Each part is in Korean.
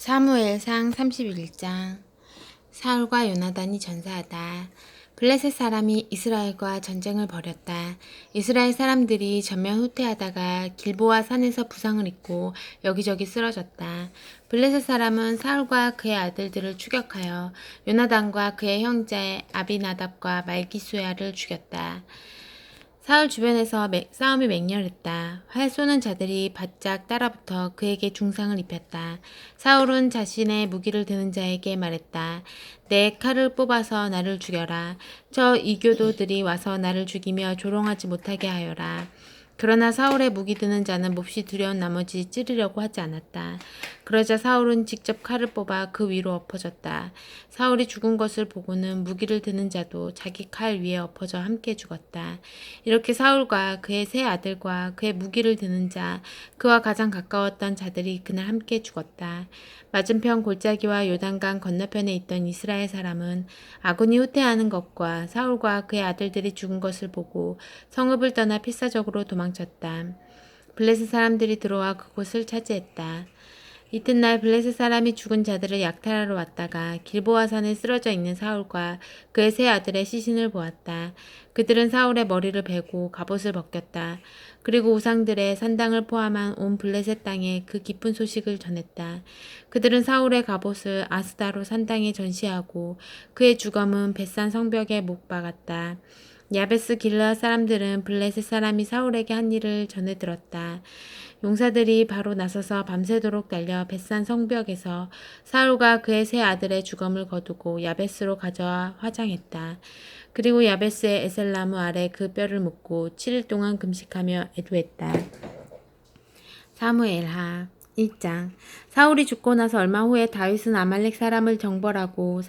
사무엘상 31장. 사울과 요나단이 전사하다. 블레셋 사람이 이스라엘과 전쟁을 벌였다. 이스라엘 사람들이 전면 후퇴하다가 길보아 산에서 부상을 입고 여기저기 쓰러졌다. 블레셋 사람은 사울과 그의 아들들을 추격하여 요나단과 그의 형제 아비나답과 말기수야를 죽였다. 사울 주변에서 싸움이 맹렬했다. 활 쏘는 자들이 바짝 따라붙어 그에게 중상을 입혔다. 사울은 자신의 무기를 드는 자에게 말했다. 내 칼을 뽑아서 나를 죽여라. 저 이교도들이 와서 나를 죽이며 조롱하지 못하게 하여라. 그러나 사울의 무기 드는 자는 몹시 두려운 나머지 찌르려고 하지 않았다. 그러자 사울은 직접 칼을 뽑아 그 위로 엎어졌다. 사울이 죽은 것을 보고는 무기를 드는 자도 자기 칼 위에 엎어져 함께 죽었다. 이렇게 사울과 그의 세 아들과 그의 무기를 드는 자, 그와 가장 가까웠던 자들이 그날 함께 죽었다. 맞은편 골짜기와 요단강 건너편에 있던 이스라엘 사람은 아군이 후퇴하는 것과 사울과 그의 아들들이 죽은 것을 보고 성읍을 떠나 필사적으로 도망쳤다. 블레셋 사람들이 들어와 그곳을 차지했다. 이튿날 블레셋 사람이 죽은 자들을 약탈하러 왔다가 길보아 산에 쓰러져 있는 사울과 그의 세 아들의 시신을 보았다. 그들은 사울의 머리를 베고 갑옷을 벗겼다. 그리고 우상들의 산당을 포함한 온 블레셋 땅에 그 기쁜 소식을 전했다. 그들은 사울의 갑옷을 아스다로 산당에 전시하고 그의 주검은 벳산 성벽에 못 박았다. 야베스 길르앗 사람들은 블레셋 사람이 사울에게 한 일을 전해 들었다. 용사들이 바로 나서서 밤새도록 달려 벳산 성벽에서 사울과 그의 세 아들의 주검을 거두고 야베스로 가져와 화장했다. 그리고 야베스의 에셀나무 아래 그 뼈를 묻고 7일 동안 금식하며 애도했다. 사무엘하 1장. 사울이 죽고 나서 얼마 후에 다윗은 아말렉 사람을 정벌하고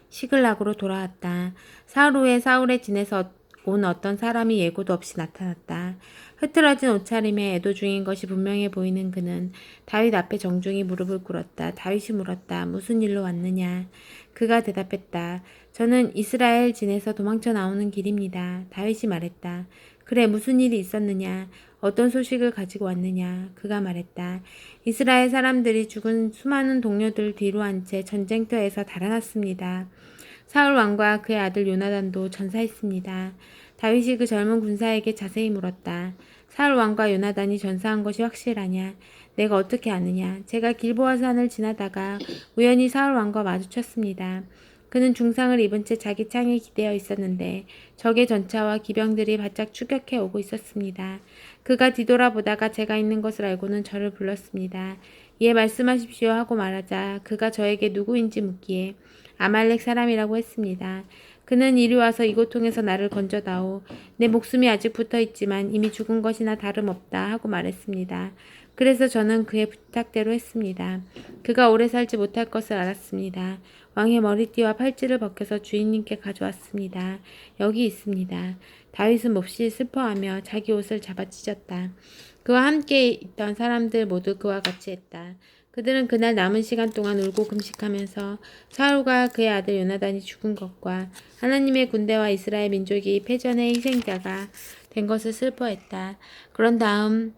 시글락으로 돌아왔다. 사흘 후에 사울의 진에서 온 어떤 사람이 예고도 없이 나타났다. 흐트러진 옷차림에 애도 중인 것이 분명해 보이는 그는 다윗 앞에 정중히 무릎을 꿇었다. 다윗이 물었다. 무슨 일로 왔느냐? 그가 대답했다. 저는 이스라엘 진에서 도망쳐 나오는 길입니다. 다윗이 말했다. 그래, 무슨 일이 있었느냐? 어떤 소식을 가지고 왔느냐? 그가 말했다. 이스라엘 사람들이 죽은 수많은 동료들 뒤로 한 채 전쟁터에서 달아났습니다. 사울 왕과 그의 아들 요나단도 전사했습니다. 다윗이 그 젊은 군사에게 자세히 물었다. 사울 왕과 요나단이 전사한 것이 확실하냐? 내가 어떻게 아느냐? 제가 길보아 산을 지나다가 우연히 사울 왕과 마주쳤습니다. 그는 중상을 입은 채 자기 창에 기대어 있었는데 적의 전차와 기병들이 바짝 추격해 오고 있었습니다. 그가 뒤돌아보다가 제가 있는 것을 알고는 저를 불렀습니다. 이에 말씀하십시오 하고 말하자 그가 저에게 누구인지 묻기에 아말렉 사람이라고 했습니다. 그는 이리 와서 이곳 통해서 나를 건져다오. 내 목숨이 아직 붙어있지만 이미 죽은 것이나 다름없다 하고 말했습니다. 그래서 저는 그의 부탁대로 했습니다. 그가 오래 살지 못할 것을 알았습니다. 왕의 머리띠와 팔찌를 벗겨서 주인님께 가져왔습니다. 여기 있습니다. 다윗은 몹시 슬퍼하며 자기 옷을 잡아 찢었다. 그와 함께 있던 사람들 모두 그와 같이 했다. 그들은 그날 남은 시간 동안 울고 금식하면서 사울과 그의 아들 요나단이 죽은 것과 하나님의 군대와 이스라엘 민족이 패전의 희생자가 된 것을 슬퍼했다. 그런 다음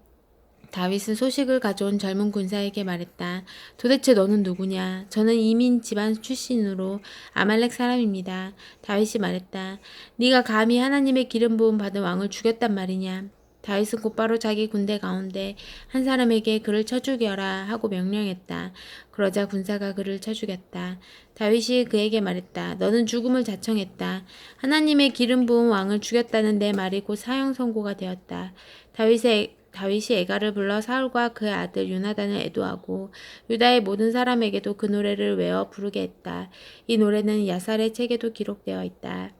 다윗은 소식을 가져온 젊은 군사에게 말했다. 도대체 너는 누구냐? 저는 이민 집안 출신으로 아말렉 사람입니다. 다윗이 말했다. 네가 감히 하나님의 기름 부음 받은 왕을 죽였단 말이냐? 다윗은 곧바로 자기 군대 가운데 한 사람에게 그를 쳐 죽여라 하고 명령했다. 그러자 군사가 그를 쳐 죽였다. 다윗이 그에게 말했다. 너는 죽음을 자청했다. 하나님의 기름 부은 왕을 죽였다는 내 말이 곧 사형 선고가 되었다. 다윗이 애가를 불러 사울과 그의 아들 요나단을 애도하고 유다의 모든 사람에게도 그 노래를 외워 부르게 했다. 이 노래는 야살의 책에도 기록되어 있다.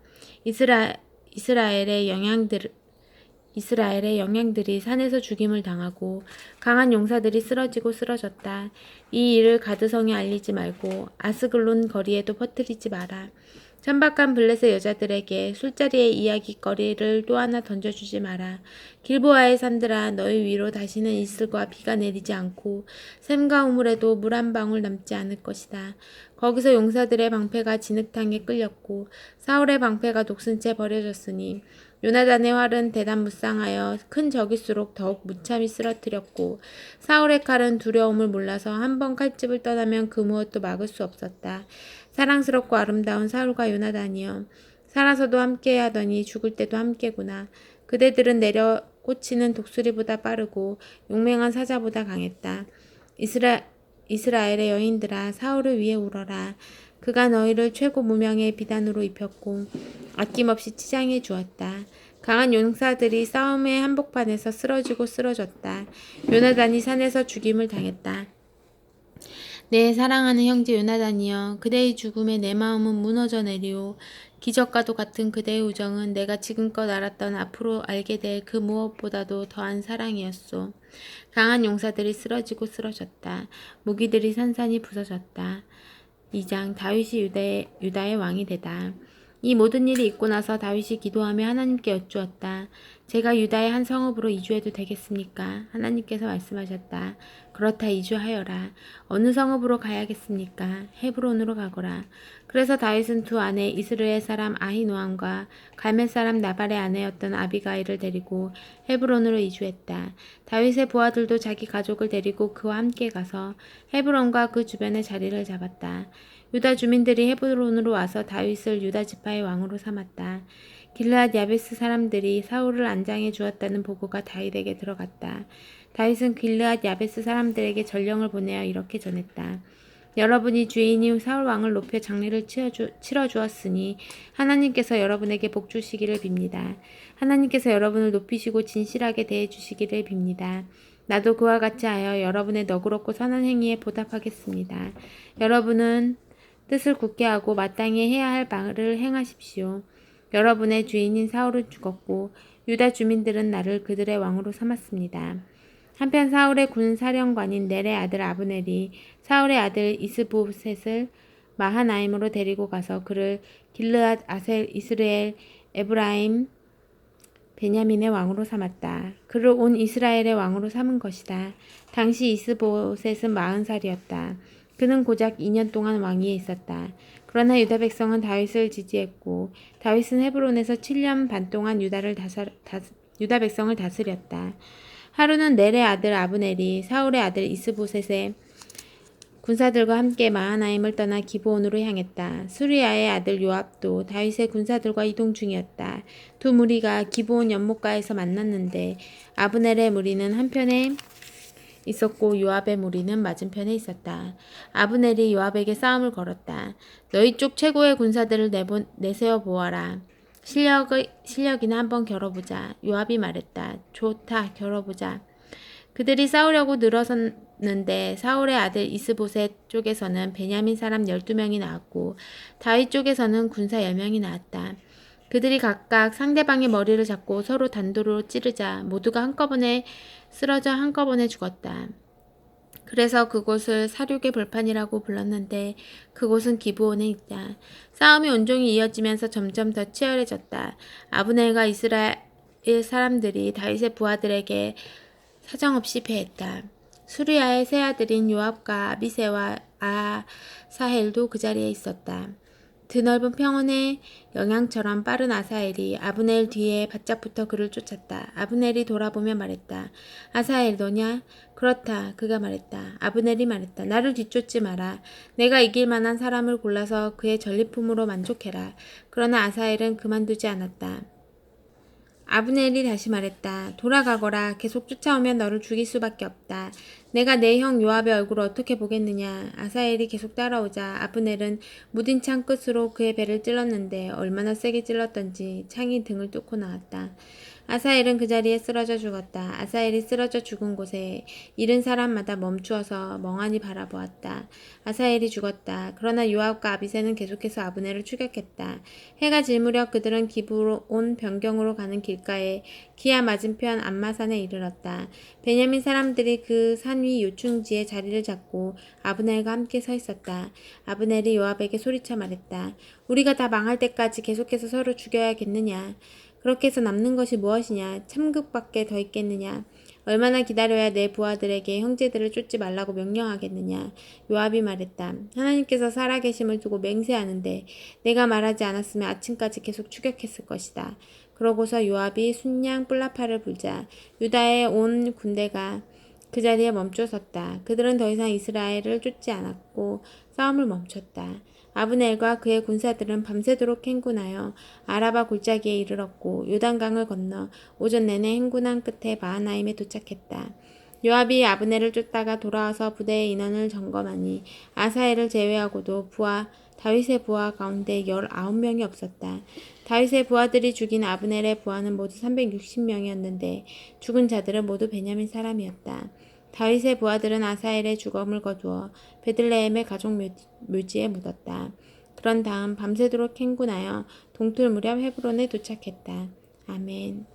이스라엘의 영양들이 산에서 죽임을 당하고 강한 용사들이 쓰러지고 쓰러졌다. 이 일을 가드성에 알리지 말고 아스글론 거리에도 퍼뜨리지 마라. 천박한 블레셋 여자들에게 술자리의 이야기거리를 또 하나 던져주지 마라. 길보아의 산들아, 너희 위로 다시는 이슬과 비가 내리지 않고 샘과 우물에도 물 한 방울 남지 않을 것이다. 거기서 용사들의 방패가 진흙탕에 끌렸고 사울의 방패가 녹슨 채 버려졌으니 요나단의 활은 대담무쌍하여 큰 적일수록 더욱 무참히 쓰러뜨렸고 사울의 칼은 두려움을 몰라서 한 번 칼집을 떠나면 그 무엇도 막을 수 없었다. 사랑스럽고 아름다운 사울과 요나단이여 살아서도 함께 하더니 죽을 때도 함께구나. 그대들은 내려 꽂히는 독수리보다 빠르고 용맹한 사자보다 강했다. 이스라엘의 여인들아 사울을 위해 울어라. 그가 너희를 최고 무명의 비단으로 입혔고 아낌없이 치장해 주었다. 강한 용사들이 싸움의 한복판에서 쓰러지고 쓰러졌다. 요나단이 산에서 죽임을 당했다. 내 사랑하는 형제 요나단이여 그대의 죽음에 내 마음은 무너져 내리오. 기적과도 같은 그대의 우정은 내가 지금껏 알았던 앞으로 알게 될 그 무엇보다도 더한 사랑이었소. 강한 용사들이 쓰러지고 쓰러졌다. 무기들이 산산이 부서졌다. 2장 다윗이 유다의 왕이 되다. 이 모든 일이 있고 나서 다윗이 기도하며 하나님께 여쭈었다. 제가 유다의 한 성읍으로 이주해도 되겠습니까? 하나님께서 말씀하셨다. 그렇다 이주하여라. 어느 성읍으로 가야겠습니까? 헤브론으로 가거라. 그래서 다윗은 두 아내 이스라엘 사람 아히노함과 갈멜 사람 나발의 아내였던 아비가일을 데리고 헤브론으로 이주했다. 다윗의 부하들도 자기 가족을 데리고 그와 함께 가서 헤브론과 그 주변에 자리를 잡았다. 유다 주민들이 헤브론으로 와서 다윗을 유다 지파의 왕으로 삼았다. 길르앗 야베스 사람들이 사울을 안장해 주었다는 보고가 다윗에게 들어갔다. 다윗은 길르앗 야베스 사람들에게 전령을 보내어 이렇게 전했다. 여러분이 주인이 사울 왕을 높여 장례를 치러 주었으니 하나님께서 여러분에게 복 주시기를 빕니다. 하나님께서 여러분을 높이시고 진실하게 대해 주시기를 빕니다. 나도 그와 같이 하여 여러분의 너그럽고 선한 행위에 보답하겠습니다. 여러분은 뜻을 굳게 하고 마땅히 해야 할 바를 행하십시오. 여러분의 주인인 사울은 죽었고 유다 주민들은 나를 그들의 왕으로 삼았습니다. 한편 사울의 군 사령관인 넬의 아들 아브넬이 사울의 아들 이스보셋을 마하나임으로 데리고 가서 그를 길르앗 아셀 이스라엘 에브라임 베냐민의 왕으로 삼았다. 그를 온 이스라엘의 왕으로 삼은 것이다. 당시 이스보셋은 40살이었다. 그는 고작 2년 동안 왕위에 있었다. 그러나 유다 백성은 다윗을 지지했고 다윗은 헤브론에서 7년 반 동안 유다 백성을 다스렸다. 하루는 넬의 아들 아브넬이 사울의 아들 이스보셋의 군사들과 함께 마하나임을 떠나 기브온으로 향했다. 수리아의 아들 요압도 다윗의 군사들과 이동 중이었다. 두 무리가 기브온 연못가에서 만났는데 아브넬의 무리는 한편에 있었고 요압의 무리는 맞은편에 있었다. 아브넬이 요압에게 싸움을 걸었다. 너희 쪽 최고의 군사들을 내세워 보아라. 실력이나 한번 겨뤄보자. 요압이 말했다. 좋다, 겨뤄보자. 그들이 싸우려고 늘어섰는데 사울의 아들 이스보셋 쪽에서는 베냐민 사람 12명이 나왔고 다윗 쪽에서는 군사 10명이 나왔다. 그들이 각각 상대방의 머리를 잡고 서로 단도로 찌르자 모두가 한꺼번에 쓰러져 한꺼번에 죽었다. 그래서 그곳을 사륙의 벌판이라고 불렀는데 그곳은 기브온에 있다. 싸움이 온종일 이어지면서 점점 더 치열해졌다. 아브넬과 이스라엘 사람들이 다윗의 부하들에게 사정없이 패했다. 수리아의 세 아들인 요압과 아비새와 아사헬도 그 자리에 있었다. 드넓은 평원의 영양처럼 빠른 아사헬이 아브넬 뒤에 바짝 붙어 그를 쫓았다. 아브넬이 돌아보며 말했다. 아사헬 너냐? 그렇다. 그가 말했다. 아브넬이 말했다. 나를 뒤쫓지 마라. 내가 이길 만한 사람을 골라서 그의 전리품으로 만족해라. 그러나 아사헬은 그만두지 않았다. 아브넬이 다시 말했다. 돌아가거라. 계속 쫓아오면 너를 죽일 수밖에 없다. 내가 내 형 요압의 얼굴을 어떻게 보겠느냐. 아사헬이 계속 따라오자 아브넬은 무딘 창 끝으로 그의 배를 찔렀는데 얼마나 세게 찔렀던지 창이 등을 뚫고 나왔다. 아사헬은 그 자리에 쓰러져 죽었다. 아사헬이 쓰러져 죽은 곳에 잃은 사람마다 멈추어서 멍하니 바라보았다. 아사헬이 죽었다. 그러나 요압과 아비새는 계속해서 아브넬을 추격했다. 해가 질 무렵 그들은 기브온 변경으로 가는 길가에 기아 맞은편 암마산에 이르렀다. 베냐민 사람들이 그 산 위 요충지에 자리를 잡고 아브넬과 함께 서 있었다. 아브넬이 요압에게 소리쳐 말했다. 우리가 다 망할 때까지 계속해서 서로 죽여야겠느냐. 그렇게 해서 남는 것이 무엇이냐? 참극밖에 더 있겠느냐? 얼마나 기다려야 내 부하들에게 형제들을 쫓지 말라고 명령하겠느냐? 요압이 말했다. 하나님께서 살아계심을 두고 맹세하는데 내가 말하지 않았으면 아침까지 계속 추격했을 것이다. 그러고서 요압이 순양 뿔라파를 불자 유다의 온 군대가 그 자리에 멈춰 섰다. 그들은 더 이상 이스라엘을 쫓지 않았고 싸움을 멈췄다. 아브넬과 그의 군사들은 밤새도록 행군하여 아라바 골짜기에 이르렀고 요단강을 건너 오전 내내 행군한 끝에 마하나임에 도착했다. 요압이 아브넬을 쫓다가 돌아와서 부대의 인원을 점검하니 아사엘을 제외하고도 다윗의 부하 가운데 19명이 없었다. 다윗의 부하들이 죽인 아브넬의 부하는 모두 360명이었는데 죽은 자들은 모두 베냐민 사람이었다. 다윗의 부하들은 아사엘의 주검을 거두어 베들레헴의 가족 묘지에 묻었다. 그런 다음 밤새도록 행군하여 동틀 무렵 헤브론에 도착했다. 아멘.